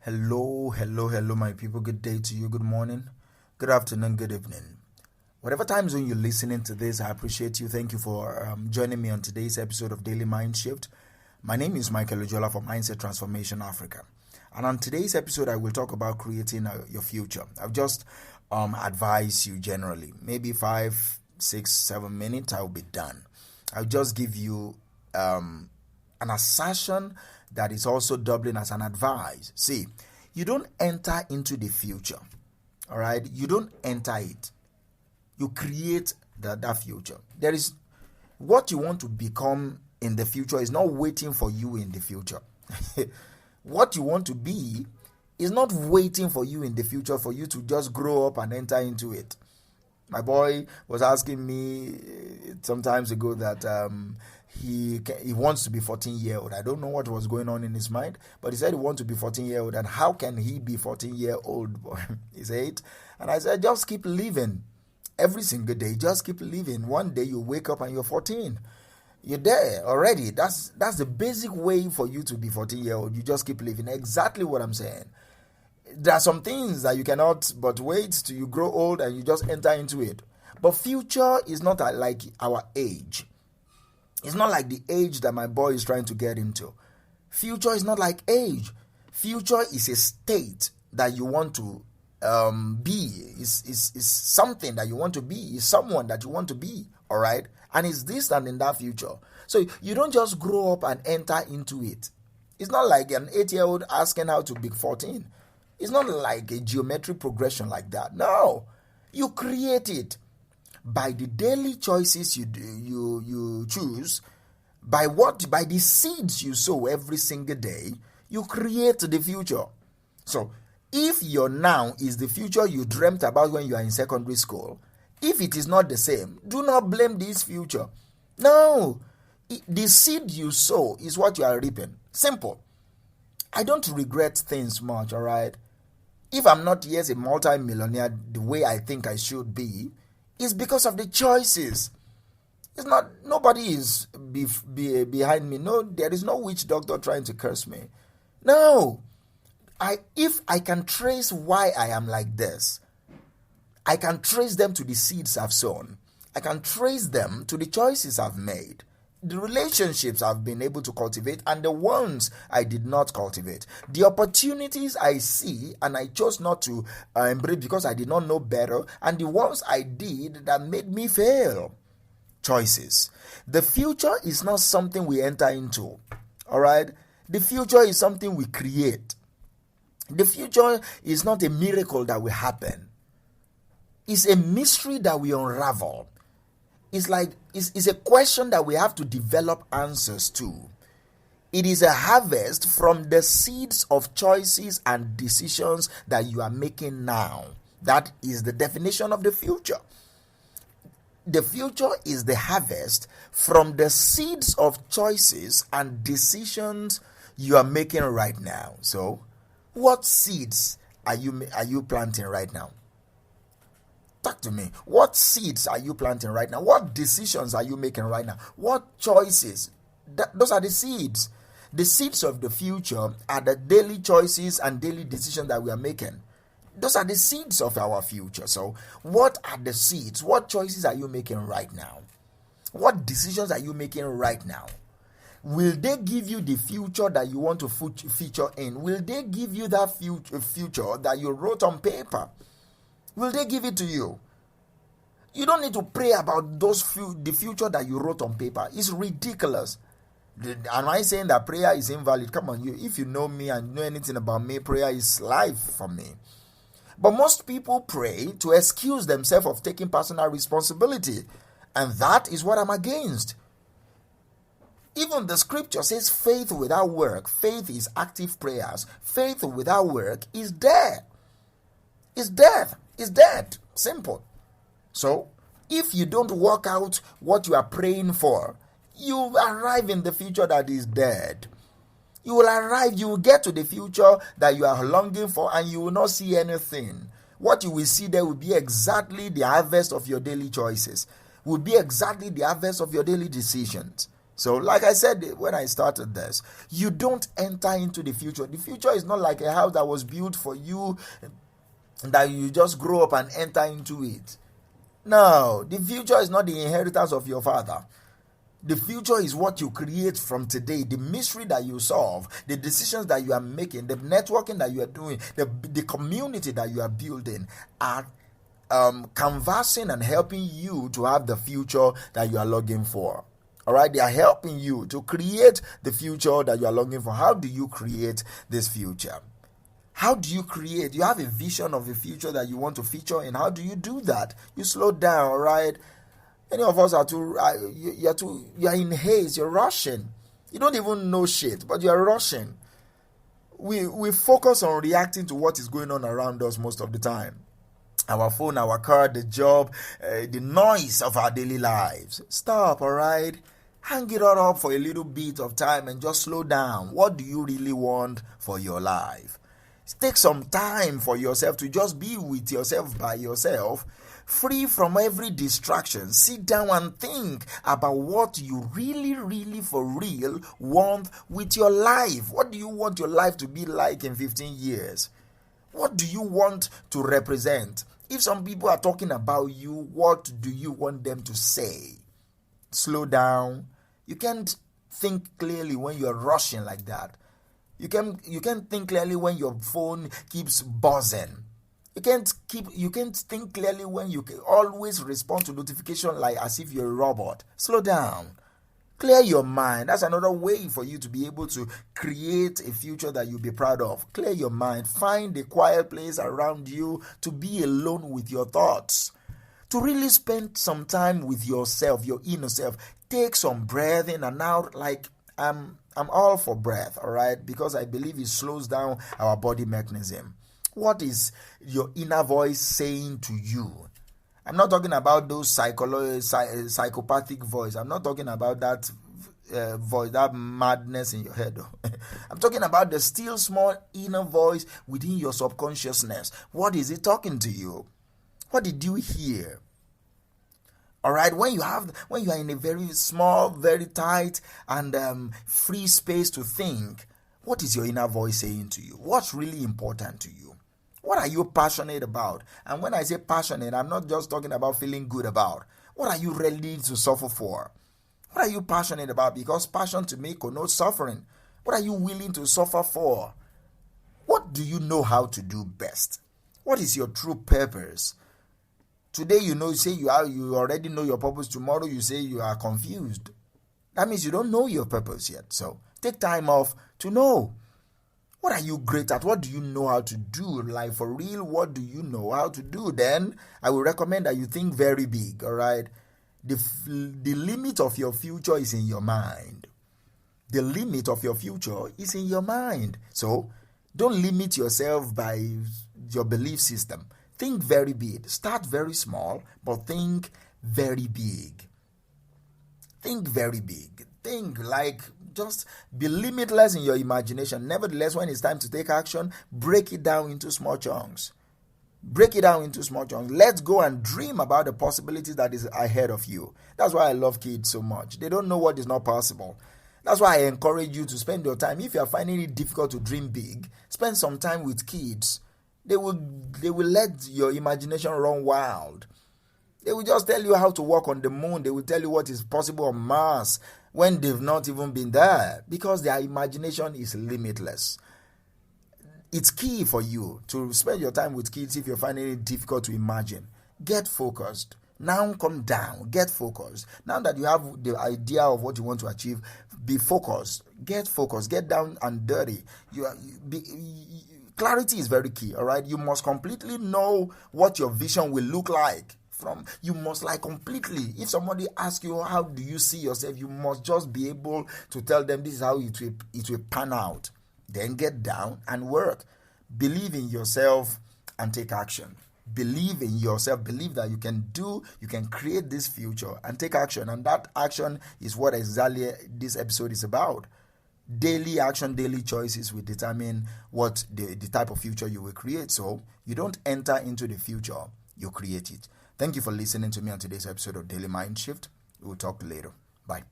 Hello, my people. Good day to you. Good morning, good afternoon, good evening. Whatever time zone you're listening to this, I appreciate you. Thank you for joining me on today's episode of Daily Mind Shift. My name is Michael Ojola from Mindset Transformation Africa. And on today's episode, I will talk about creating your future. I've just advised you generally, maybe 5, 6, 7 minutes, I'll be done. I'll just give you an assertion that is also doubling as an advice. See, you don't enter into the future, all right? You don't enter it. You create that future. There is what you want to become in the future is not waiting for you in the future. What you want to be is not waiting for you in the future for you to just grow up and enter into it. My boy was asking me some times ago that he wants to be 14-year-old. I don't know what was going on in his mind, but he said he wants to be 14-year-old. And how can he be 14-year-old? He's 8. And I said, just keep living. Every single day, just keep living. One day you wake up and you're 14. You're there already. That's the basic way for you to be 14-year-old. You just keep living. Exactly what I'm saying. There are some things that you cannot but wait till you grow old and you just enter into it. But future is not like our age. It's not like the age that my boy is trying to get into. Future is not like age. Future is a state that you want to be. Is something that you want to be. Is someone that you want to be. All right? And it's this and in that future. So you don't just grow up and enter into it. It's not like an 8-year-old asking how to be 14. It's not like a geometric progression like that. No. You create it. By the daily choices you choose, by the seeds you sow every single day, you create the future. So, if your now is the future you dreamt about when you are in secondary school, if it is not the same, do not blame this future. No, the seed you sow is what you are reaping. Simple. I don't regret things much, all right? If I'm not yet a multi-millionaire the way I think I should be, it's because of the choices. It's not, nobody is behind me. No, there is no witch doctor trying to curse me. No. If I can trace why I am like this, I can trace them to the seeds I've sown. I can trace them to the choices I've made, the relationships I've been able to cultivate, and the ones I did not cultivate. The opportunities I see and I chose not to embrace because I did not know better, and the ones I did that made me fail. Choices. The future is not something we enter into. All right? The future is something we create. The future is not a miracle that will happen. It's a mystery that we unravel. It's a question that we have to develop answers to. It is a harvest from the seeds of choices and decisions that you are making now. That is the definition of the future. The future is the harvest from the seeds of choices and decisions you are making right now. So, what seeds are you planting right now? Talk to me. What seeds are you planting right now? What decisions are you making right now? What choices? Those are the seeds. The seeds of the future are the daily choices and daily decisions that we are making. Those are the seeds of our future. So, what are the seeds? What choices are you making right now? What decisions are you making right now? Will they give you the future that you want to feature in? Will they give you that future that you wrote on paper? Will they give it to you? You don't need to pray about the future that you wrote on paper. It's ridiculous. Am I saying that prayer is invalid? Come on, if you know me and know anything about me, prayer is life for me. But most people pray to excuse themselves of taking personal responsibility. And that is what I'm against. Even the scripture says faith without work. Faith is active prayers. Faith without work is dead. It's death. It's dead. Simple. So, if you don't work out what you are praying for, you arrive in the future that is dead. You will arrive, you will get to the future that you are longing for, and you will not see anything. What you will see there will be exactly the harvest of your daily choices, will be exactly the harvest of your daily decisions. So, like I said when I started this, you don't enter into the future. The future is not like a house that was built for you, that you just grow up and enter into it. No, the future is not the inheritance of your father. The future is what you create from today, the mystery that you solve, the decisions that you are making, the networking that you are doing, the community that you are building are canvassing and helping you to have the future that you are longing for. All right, they are helping you to create the future that you are longing for. How do you create this future? How do you create? You have a vision of a future that you want to feature in. How do you do that? You slow down, all right? Many of us are you're in haste, you're rushing. You don't even know shit, but you're rushing. We focus on reacting to what is going on around us most of the time. Our phone, our car, the job, the noise of our daily lives. Stop, all right? Hang it all up for a little bit of time and just slow down. What do you really want for your life? Take some time for yourself to just be with yourself by yourself, free from every distraction. Sit down and think about what you really, really for real want with your life. What do you want your life to be like in 15 years? What do you want to represent? If some people are talking about you, what do you want them to say? Slow down. You can't think clearly when you're rushing like that. You can't think clearly when your phone keeps buzzing. You can't think clearly when you can always respond to notification like as if you're a robot. Slow down. Clear your mind. That's another way for you to be able to create a future that you'll be proud of. Clear your mind. Find a quiet place around you to be alone with your thoughts. To really spend some time with yourself, your inner self. Take some breath in and out. Like I'm all for breath, all right? Because I believe it slows down our body mechanism. What is your inner voice saying to you? I'm not talking about those psychopathic voice. I'm not talking about that voice, that madness in your head. I'm talking about the still small inner voice within your subconsciousness. What is it talking to you? What did you hear? All right, when you are in a very small, very tight and free space to think, what is your inner voice saying to you? What's really important to you? What are you passionate about? And when I say passionate, I'm not just talking about feeling good about. What are you ready to suffer for? What are you passionate about? Because passion to me connotes suffering. What are you willing to suffer for? What do you know how to do best? What is your true purpose? Today you say you already know your purpose. Tomorrow you say you are confused. That means you don't know your purpose yet. So take time off to know. What are you great at? What do you know how to do? Like for real, what do you know how to do? Then I will recommend that you think very big, all right? The limit of your future is in your mind. The limit of your future is in your mind. So don't limit yourself by your belief system. Think very big. Start very small, but think very big. Think very big. Think like just be limitless in your imagination. Nevertheless, when it's time to take action, break it down into small chunks. Break it down into small chunks. Let's go and dream about the possibilities that is ahead of you. That's why I love kids so much. They don't know what is not possible. That's why I encourage you to spend your time. If you are finding it difficult to dream big, spend some time with kids. They will let your imagination run wild. They will just tell you how to walk on the moon. They will tell you what is possible on Mars when they've not even been there, because their imagination is limitless. It's key for you to spend your time with kids if you're finding it difficult to imagine. Get focused. Now come down. Get focused. Now that you have the idea of what you want to achieve, be focused. Get focused. Get down and dirty. Clarity is very key, all right? You must completely know what your vision will look like. You must completely. If somebody asks you how do you see yourself, you must just be able to tell them this is how it will pan out. Then get down and work. Believe in yourself and take action. Believe in yourself. Believe that you can create this future and take action. And that action is what exactly this episode is about. Daily action, daily choices will determine what the type of future you will create. So you don't enter into the future, you create it. Thank you for listening to me on today's episode of Daily Mind Shift. We'll talk later. Bye.